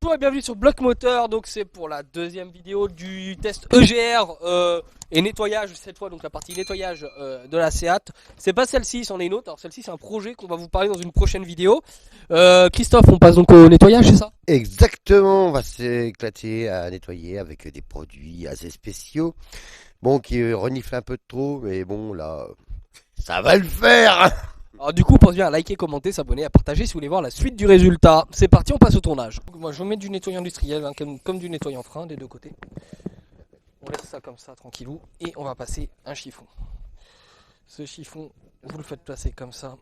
Bonjour et bienvenue sur Bloc Moteur. Donc c'est pour la deuxième vidéo du test EGR et nettoyage cette fois, donc la partie nettoyage de la Seat. C'est pas celle-ci, c'en est une autre. Alors celle-ci c'est un projet qu'on va vous parler dans une prochaine vidéo. Christophe, on passe donc au nettoyage, c'est ça? Exactement, on va s'éclater à nettoyer avec des produits assez spéciaux. Bon, qui reniflent un peu de trop, mais bon là, ça va le faire. Alors du coup, pensez bien à liker, commenter, s'abonner, à partager si vous voulez voir la suite du résultat. C'est parti, on passe au tournage. Donc, moi je vais mettre du nettoyant industriel, hein, comme du nettoyant frein des deux côtés. On laisse ça comme ça, tranquillou, et on va passer un chiffon. Ce chiffon, vous le faites passer comme ça,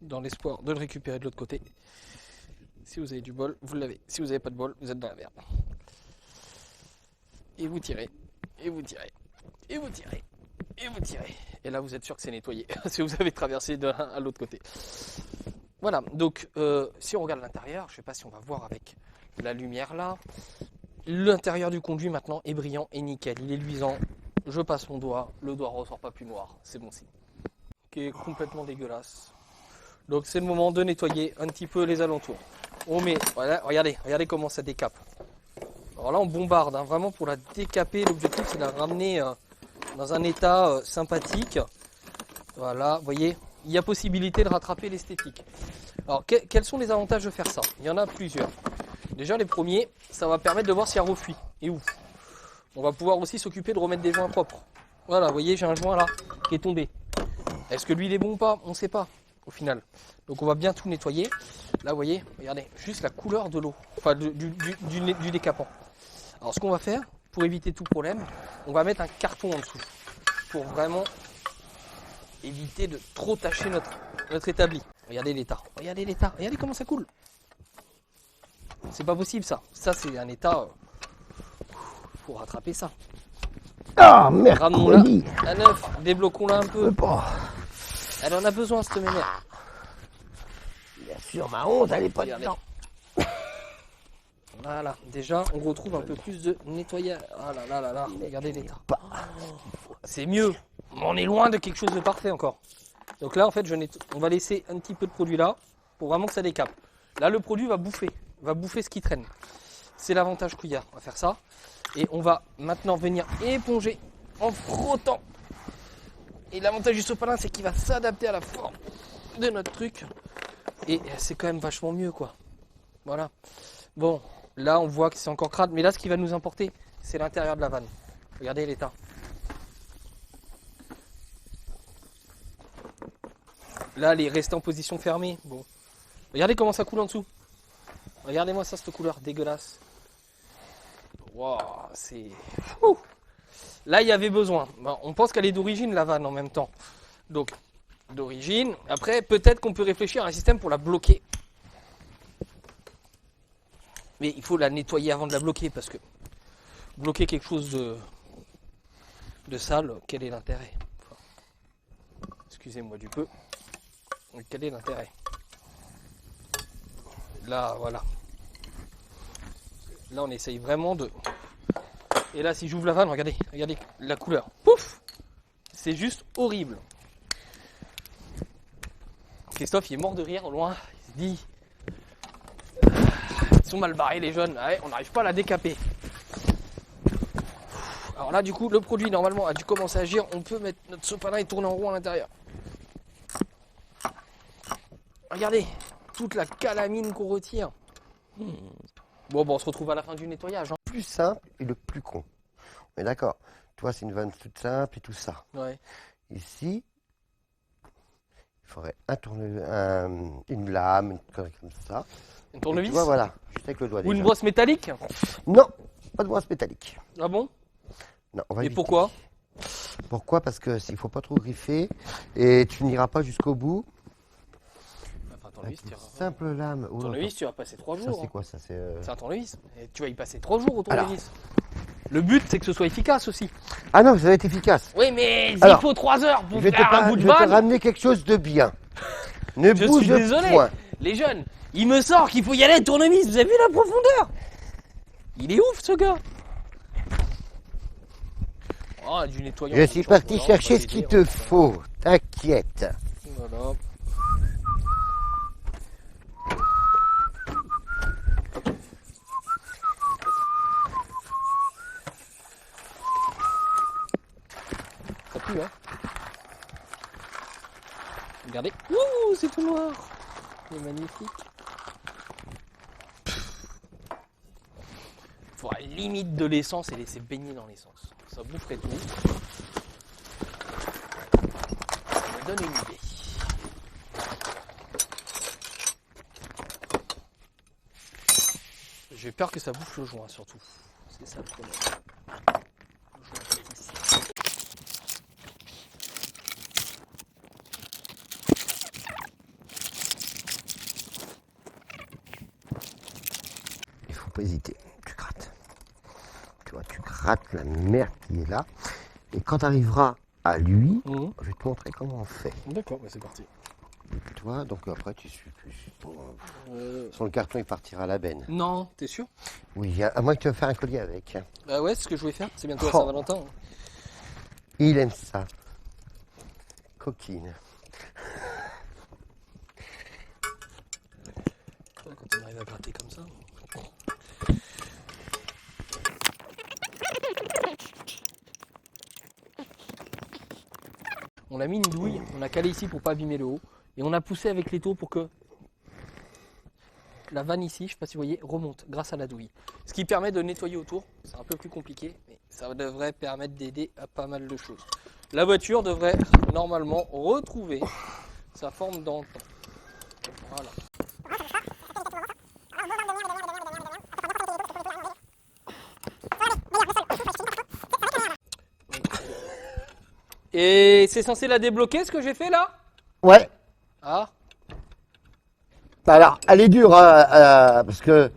dans l'espoir de le récupérer de l'autre côté. Si vous avez du bol, vous l'avez. Si vous n'avez pas de bol, vous êtes dans la merde. Et vous tirez, et vous tirez, et vous tirez, et vous tirez. Et là, vous êtes sûr que c'est nettoyé, si vous avez traversé de l'un à l'autre côté. Voilà, donc si on regarde l'intérieur, je ne sais pas si on va voir avec la lumière là. L'intérieur du conduit maintenant est brillant et nickel, il est luisant. Je passe mon doigt, le doigt ressort pas plus noir, c'est bon signe. Qui est complètement dégueulasse. Donc c'est le moment de nettoyer un petit peu les alentours. On met, voilà, regardez comment ça décape. Alors là on bombarde, hein, vraiment pour la décaper, l'objectif c'est de la ramener dans un état sympathique. Voilà, vous voyez, il y a possibilité de rattraper l'esthétique. Alors quels sont les avantages de faire ça? Il y en a plusieurs. Déjà les premiers, ça va permettre de voir s'il y a refluit. Et où on va pouvoir aussi s'occuper de remettre des joints propres. Voilà, vous voyez, j'ai un joint là qui est tombé. Est-ce que lui il est bon ou pas? On ne sait pas au final. Donc on va bien tout nettoyer. Là vous voyez, regardez, juste la couleur de l'eau, enfin du décapant. Alors ce qu'on va faire, pour éviter tout problème, on va mettre un carton en dessous. Pour vraiment éviter de trop tacher notre établi. Regardez l'état, regardez comment ça coule. C'est pas possible ça. Ça c'est un état... faut rattraper ça. Ah, Ramenons-la mercredi. à neuf, débloquons-la un peu. Bon, Elle en a besoin cette mémère. bien sûr, ma honte, elle est pas Regardez. dedans. Voilà, déjà on retrouve un peu plus de nettoyage. Ah là là là là, regardez l'état. C'est mieux, mais on est loin de quelque chose de parfait encore. Donc là en fait on va laisser un petit peu de produit là pour vraiment que ça décape. Là le produit va bouffer ce qui traîne. C'est l'avantage qu'il y a, on va faire ça. Et on va maintenant venir éponger en frottant. Et l'avantage du sopalin c'est qu'il va s'adapter à la forme de notre truc. Et c'est quand même vachement mieux quoi. Voilà. Bon, là on voit que c'est encore crade, mais là ce qui va nous importer, c'est l'intérieur de la vanne. Regardez l'état. Là, elle est restée en position fermée. Bon. Regardez comment ça coule en dessous. Regardez-moi ça, cette couleur dégueulasse. Waouh, c'est... Ouh. Là, il y avait besoin. Bon, on pense qu'elle est d'origine, la vanne, en même temps. Donc, d'origine. Après, peut-être qu'on peut réfléchir à un système pour la bloquer. Mais il faut la nettoyer avant de la bloquer, parce que bloquer quelque chose de sale, quel est l'intérêt? Enfin, excusez-moi du peu. Quel est l'intérêt? Là, voilà. Là, on essaye vraiment de... Et là, si j'ouvre la vanne, regardez la couleur. Pouf! C'est juste horrible. Christophe, il est mort de rire au loin. Il se dit... Ils sont mal barrés, les jeunes. Ouais, on n'arrive pas à la décaper. Alors là, du coup, le produit, normalement, a dû commencer à agir. On peut mettre notre sopalin et tourner en rond à l'intérieur. Regardez, toute la calamine qu'on retire. Bon, on se retrouve à la fin du nettoyage. Hein. Le plus simple et le plus con. On est d'accord. Toi, c'est une vanne toute simple et tout ça. Ouais. Ici, il faudrait une lame, une connerie comme ça. Une Et tournevis? tu vois, voilà, juste avec le doigt Ou une déjà. brosse métallique? Non, pas de brosse métallique. Ah bon? Non, on va Et éviter. pourquoi? Pourquoi? Parce que s'il faut pas trop griffer et tu n'iras pas jusqu'au bout. Enfin, Avec tournevis, une tu vas... simple lame. Oh, Tournevis, tu vas passer 3 ça jours. c'est Hein. quoi ça? C'est C'est un tournevis. Et tu vas y passer 3 jours au tournevis. Le but, c'est que ce soit efficace aussi. Ah non, ça va être efficace. Oui, mais Alors, il faut 3 heures pour Je vais te faire un bout de vanne. ramener quelque chose de bien. Ne Je bouge suis désolé. point. Les jeunes, il me sort qu'il faut y aller à tournevis. Vous avez vu la profondeur? Il est ouf, ce gars. Ah, du nettoyant. Je suis parti chercher ce qu'il te faut. T'inquiète. Voilà. Ça pue, hein. Regardez. Ouh, c'est tout noir. C'est magnifique. Il faut à la limite de l'essence et laisser baigner dans l'essence. Ça boufferait tout. Ça me donne une idée. J'ai peur que ça bouffe le joint surtout. C'est ça le problème. Le joint est ici. Il faut pas hésiter, tu grattes. Tu vois, tu grattes la merde qui est là. Et quand tu arriveras à lui, je vais te montrer comment on fait. D'accord, bah c'est parti. Tu vois, donc après tu suis plus. Sans le carton, il partira à la benne. Non, t'es sûr? Oui, à moins que tu veux faire un collier avec. Bah ouais, c'est ce que je voulais faire. C'est bientôt la Oh. Saint-Valentin. Il aime ça. Coquine. Quand on arrive à gratter comme ça. On a mis une douille, on a calé ici pour pas abîmer le haut. Et on a poussé avec l'étau pour que la vanne ici, je sais pas si vous voyez, remonte grâce à la douille. Ce qui permet de nettoyer autour. C'est un peu plus compliqué, mais ça devrait permettre d'aider à pas mal de choses. La voiture devrait normalement retrouver sa forme d'antan. Voilà. Et c'est censé la débloquer ce que j'ai fait là? Ouais. Ah, Alors, elle est dure, parce que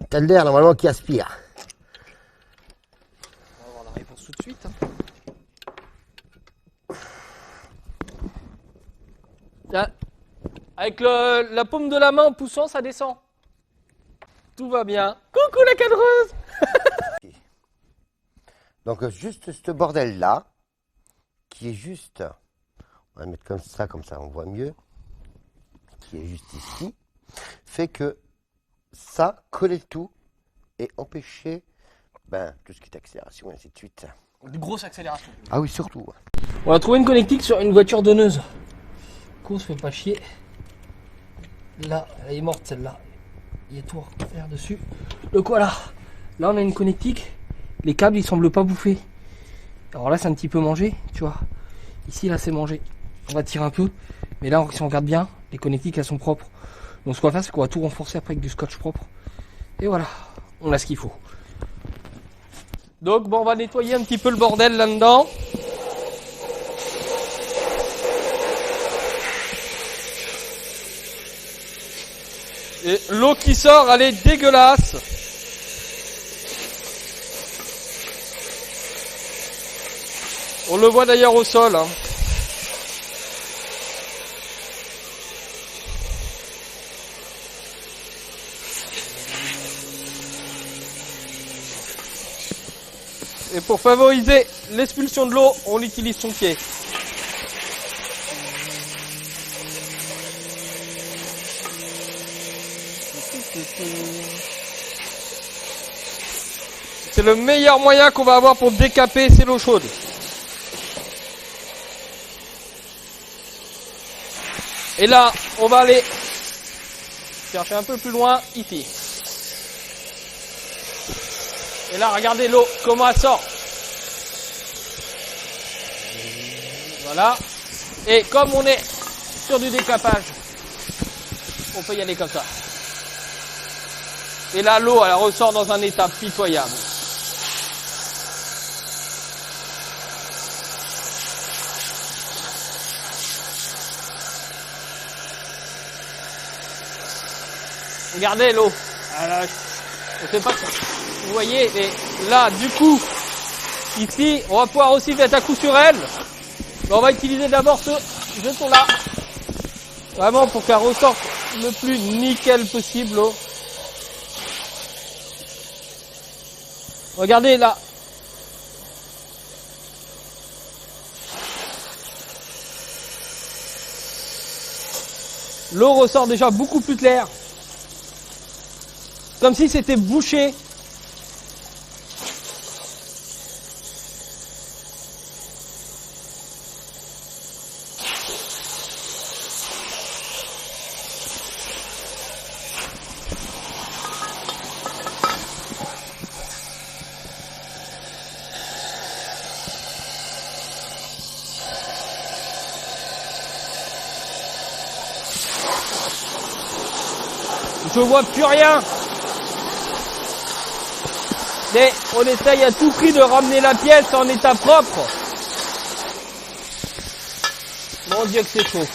t'as l'air normalement qui aspire. on va avoir la réponse tout de suite. Là, avec la paume de la main en poussant, ça descend. Tout va bien. Coucou la cadreuse! Donc juste ce bordel là, qui est juste, on va mettre comme ça on voit mieux, qui est juste ici, fait que ça, coller le tout et empêcher tout ce qui est accélération et ainsi de suite. Une grosse accélération. Ah oui, surtout. On a trouvé une connectique sur une voiture donneuse. Du coup, on se fait pas chier. Là, elle est morte celle-là. Il y a tout à faire dessus. Donc voilà. Là, on a une connectique. Les câbles, ils semblent pas bouffer. Alors là, c'est un petit peu mangé, tu vois. Ici, là, c'est mangé. On va tirer un peu. Mais là, si on regarde bien, les connectiques, elles sont propres. Donc ce qu'on va faire, c'est qu'on va tout renforcer après avec du scotch propre. Et voilà, on a ce qu'il faut. Donc bon, on va nettoyer un petit peu le bordel là-dedans. Et l'eau qui sort, elle est dégueulasse. On le voit d'ailleurs au sol. Hein. Et pour favoriser l'expulsion de l'eau, on utilise son pied. C'est le meilleur moyen qu'on va avoir pour décaper, c'est l'eau chaude. Et là, on va aller chercher un peu plus loin, ici. Et là, regardez l'eau, comment elle sort. Voilà. Et comme on est sur du décapage, on peut y aller comme ça. Et là, l'eau, elle ressort dans un état pitoyable. Regardez l'eau. Je sais pas si vous voyez, mais là, du coup, ici, on va pouvoir aussi mettre un coup sur elle. Mais on va utiliser d'abord ce jeton-là. Vraiment pour qu'elle ressorte le plus nickel possible l'eau. Regardez là. L'eau ressort déjà beaucoup plus claire. Comme si c'était bouché. Je vois plus rien. Mais on essaye à tout prix de ramener la pièce en état propre. Mon Dieu que c'est chaud.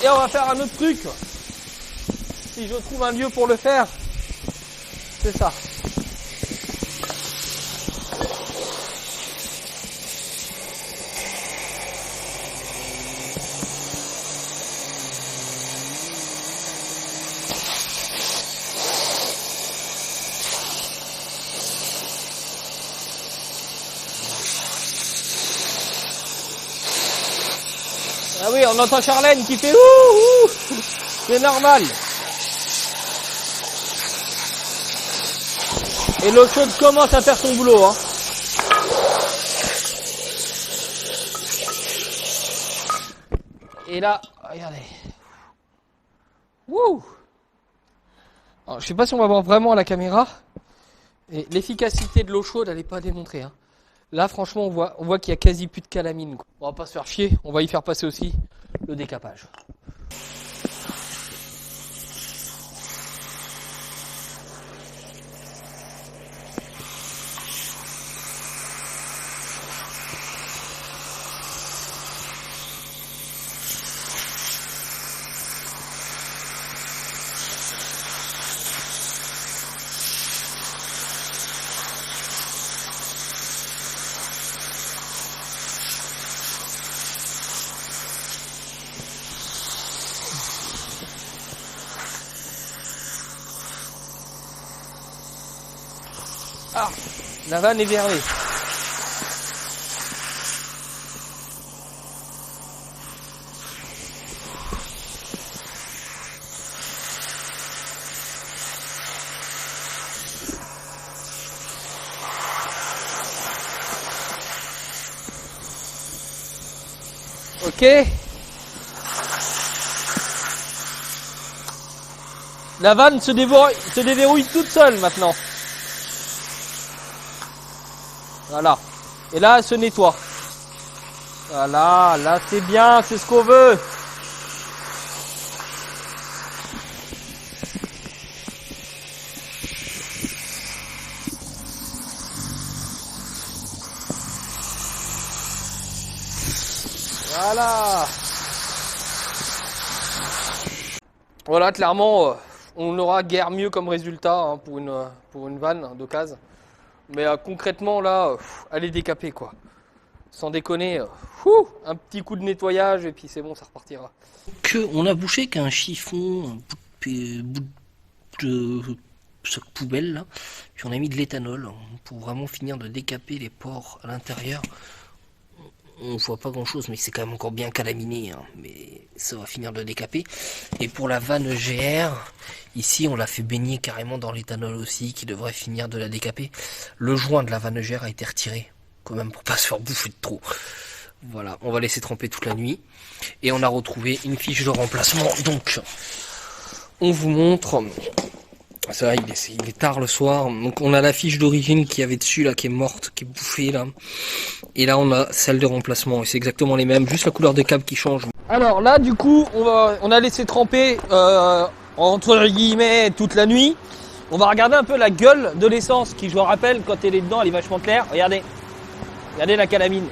Et on va faire un autre truc. Si je trouve un lieu pour le faire, c'est ça. Ah oui, on entend Charlène qui fait ouh, ouh. C'est normal. Et l'eau chaude commence à faire son boulot. Hein. Et là, regardez. Wouh. Alors, je sais pas si on va voir vraiment à la caméra. Et l'efficacité de l'eau chaude, elle n'est pas à démontrer. Hein. Là, franchement, on voit qu'il y a quasi plus de calamine. Quoi. On va pas se faire chier. On va y faire passer aussi le décapage. Ah, la vanne est verrouillée. Ok. La vanne se déverrouille toute seule maintenant. Voilà. Et là, elle se nettoie. Voilà, là c'est bien, c'est ce qu'on veut. Voilà. Voilà, clairement, on aura guère mieux comme résultat hein, pour une vanne d'occasion. Mais concrètement, là, elle est décapée, quoi. Sans déconner, un petit coup de nettoyage et puis c'est bon, ça repartira. On a bouché qu'un chiffon, un bout de sac poubelle, là. Puis on a mis de l'éthanol pour vraiment finir de décaper les pores à l'intérieur. On voit pas grand chose, mais c'est quand même encore bien calaminé, hein, mais ça va finir de décaper. Et pour la vanne GR, ici on l'a fait baigner carrément dans l'éthanol aussi, qui devrait finir de la décaper. Le joint de la vanne GR a été retiré, quand même pour pas se faire bouffer de trop. Voilà, on va laisser tremper toute la nuit. Et on a retrouvé une fiche de remplacement, donc on vous montre. Ça, il est tard le soir, donc on a la fiche d'origine qui avait dessus là, qui est morte, qui est bouffée là. Et là on a celle de remplacement, et c'est exactement les mêmes, juste la couleur des câbles qui change. Alors là du coup, on a laissé tremper entre guillemets toute la nuit. On va regarder un peu la gueule de l'essence, qui je vous rappelle, quand elle est dedans, elle est vachement claire. Regardez la calamine.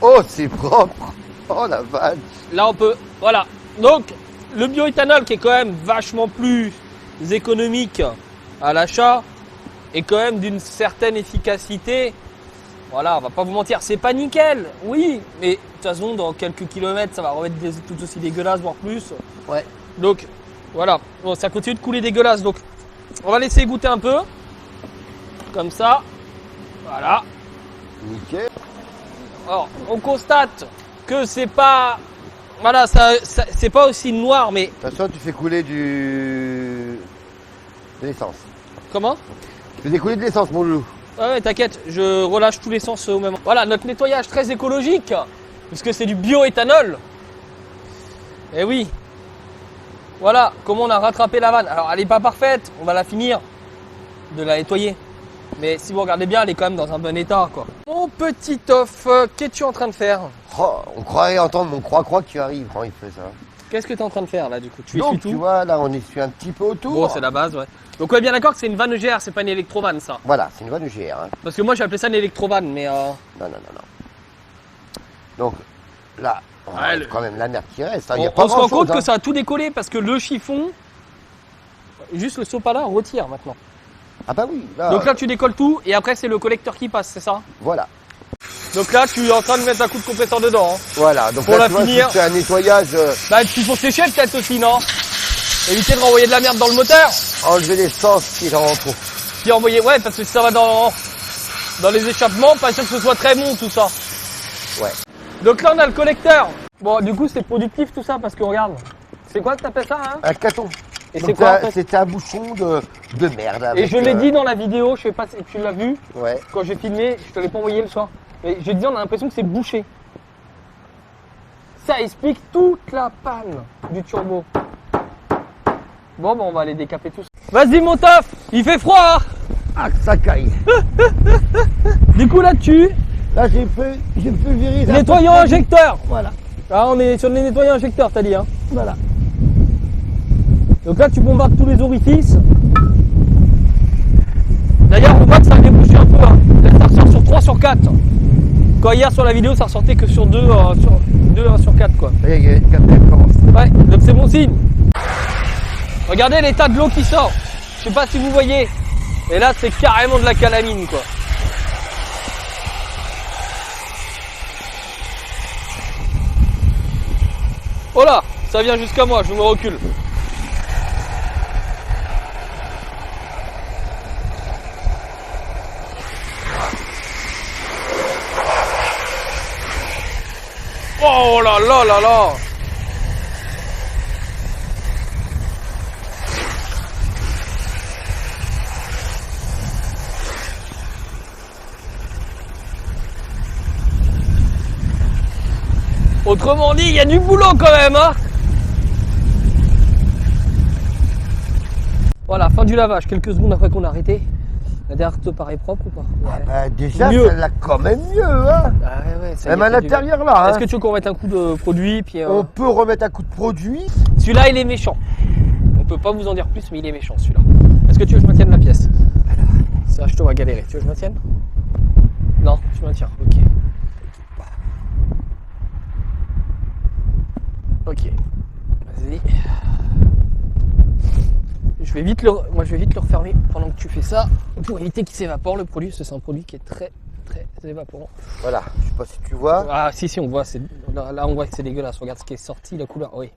Oh, c'est propre. Oh la vanne. Là on peut, voilà. Donc le bioéthanol qui est quand même vachement plus économique à l'achat et quand même d'une certaine efficacité. Voilà, on va pas vous mentir, c'est pas nickel, oui, mais de toute façon dans quelques kilomètres ça va remettre tout aussi dégueulasse, voire plus. Ouais. Donc voilà, bon, ça continue de couler dégueulasse, donc on va laisser goûter un peu, comme ça, voilà. Nickel. Alors on constate que c'est pas, voilà, c'est pas aussi noir, mais... De toute façon, tu fais couler de l'essence. Comment? Tu fais couler de l'essence, mon loup. Ouais, t'inquiète, je relâche tous les sens au même moment. Voilà, notre nettoyage très écologique, puisque c'est du bioéthanol. Eh oui. Voilà, comment on a rattrapé la vanne. Alors, elle n'est pas parfaite, on va la finir de la nettoyer. Mais si vous regardez bien, elle est quand même dans un bon état, quoi. Mon petit Toff, qu'es-tu en train de faire? Oh, on croirait entendre mon croix-croix qui arrive quand il fait ça. Qu'est-ce que tu es en train de faire là, du coup? Tu essuies Donc, tout? tu vois, là, on essuie un petit peu autour. Bon, c'est la base, ouais. Donc, on est bien d'accord que c'est une vanne EGR, c'est pas une électrovanne, ça. Voilà, c'est une vanne GR. Hein. Parce que moi, j'ai appelé ça une électrovanne, mais Non. Donc, là, on a le- quand même la merde qui reste. Hein. Il y a on pas se rend grand-chose, compte hein. que ça a tout décollé parce que le chiffon, juste le sopalin retire maintenant. Ah bah oui, là, Donc là, tu décolles tout et après, c'est le collecteur qui passe, c'est ça? voilà. Donc là, tu es en train de mettre un coup de compresseur dedans. Hein. Voilà, donc Pour là, la tu vois, finir. c'est un nettoyage, Bah, il faut sécher peut-être aussi, non? Éviter de renvoyer de la merde dans le moteur. enlever l'essence qui est en trop. Puis envoyer, ouais, parce que si ça va dans les échappements, pas sûr que ce soit très bon tout ça. Ouais. Donc là, on a le collecteur. Bon, du coup, c'est productif tout ça parce que regarde. C'est quoi que t'appelles ça, hein? Un caton. Et Donc, c'est quoi en fait? C'était un bouchon de merde. Et avec, je l'ai dit dans la vidéo, je sais pas si tu l'as vu, Ouais. quand j'ai filmé, je te l'ai pas envoyé le soir. Mais j'ai dit, on a l'impression que c'est bouché. Ça explique toute la panne du turbo. Bon, bah on va aller décaper tous. Vas-y, mon Toff, il fait froid, hein. Ah, que ça caille. Du coup, là-dessus, Là, j'ai pulvérisé. un nettoyant peu de- injecteur. Voilà. Ah, on est sur les nettoyants injecteurs, t'as dit, hein. Voilà. Donc là, tu bombardes tous les orifices. D'ailleurs, on voit que ça a débouché un peu. Hein. Là, ça ressort sur 3 sur 4. Quand hier sur la vidéo, ça ressortait que sur 2 sur 4, quoi. Ça y est, il y a le capteur qui commence. Ouais, donc c'est bon signe. Regardez l'état de l'eau qui sort. Je sais pas si vous voyez. Et là, c'est carrément de la calamine, quoi. Oh là, ça vient jusqu'à moi, je me recule. Oh là là là là. Autrement dit, il y a du boulot quand même, hein. Voilà, fin du lavage, quelques secondes après qu'on a arrêté. La dernière te paraît propre ou pas? Ouais. Bah, déjà, Mieux. ça l'a quand même mieux, hein. Ah ouais, ça y Même a à fait du bien. l'intérieur, là. Est-ce Hein. que tu veux qu'on mette un coup de produit puis On peut remettre un coup de produit. Celui-là, il est méchant. On peut pas vous en dire plus, mais il est méchant celui-là. Est-ce que tu veux que je maintienne la pièce? Ça, je te vois galérer. Tu veux que je maintienne? Non, tu maintiens. Ok. Ok. Vas-y. Je vais vite moi, je vais vite le refermer pendant que tu fais ça pour éviter qu'il s'évapore le produit. Parce que c'est un produit qui est très évaporant. Voilà, je sais pas si tu vois. Ah si on voit. Là, on voit que c'est dégueulasse. Regarde ce qui est sorti, la couleur. Oui.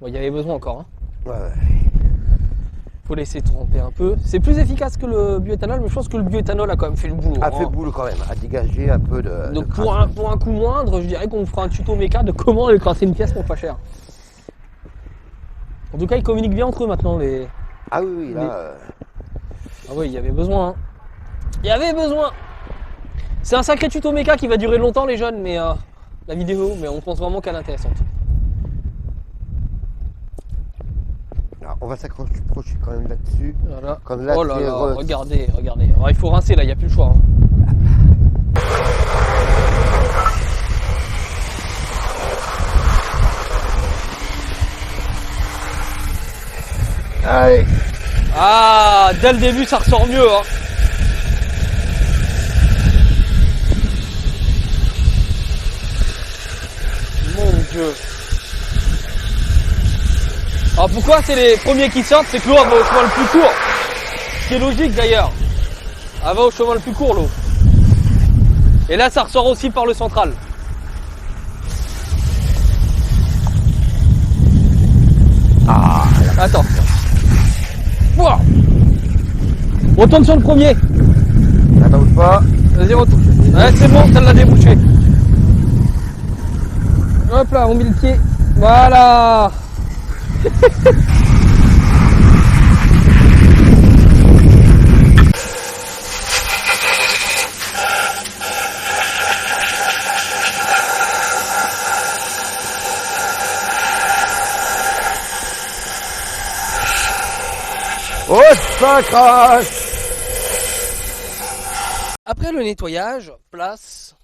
Bon, il y avait besoin encore. Hein. Ouais. Faut laisser tremper un peu. C'est plus efficace que le bioéthanol, mais je pense que le bioéthanol a quand même fait le boulot. A hein. fait le boulot quand même, a dégagé un peu de. Donc de pour un coût moindre, je dirais qu'on fera un tuto méca de comment écraser une pièce pour pas cher. En tout cas, ils communiquent bien entre eux maintenant. Ah oui, là. Ah oui, il y avait besoin. Hein. Il y avait besoin. C'est un sacré tuto méca qui va durer longtemps, les jeunes, mais la vidéo, mais on pense vraiment qu'elle est intéressante. Alors, on va s'accrocher quand même là-dessus. Voilà. Comme là, Oh là c'est là, regardez. Alors, il faut rincer là, il n'y a plus le choix. Hein. Allez. Ah, dès le début, ça ressort mieux. Hein. Mon Dieu. Alors pourquoi c'est les premiers qui sortent? C'est que l'eau va au chemin le plus court. Ce qui est logique d'ailleurs. Elle va au chemin le plus court l'eau. Et là ça ressort aussi par le central. Ah, attends. Wow. Retourne sur le premier. Ça bouge pas. Vas-y, retourne. Ouais, c'est bon, ça l'a débouché. Hop là, on met le pied. Voilà. Oh, ça crache. après le nettoyage, place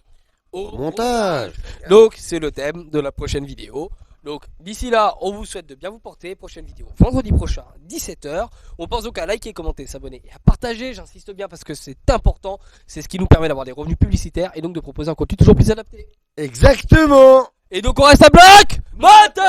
au Montage. Donc, c'est le thème de la prochaine vidéo. Donc, d'ici là, on vous souhaite de bien vous porter. Prochaine vidéo, vendredi prochain, 17h. On pense donc à liker, commenter, s'abonner et à partager. J'insiste bien parce que c'est important. C'est ce qui nous permet d'avoir des revenus publicitaires et donc de proposer un contenu toujours plus adapté. Exactement. Et donc, on reste à bloc. Montage.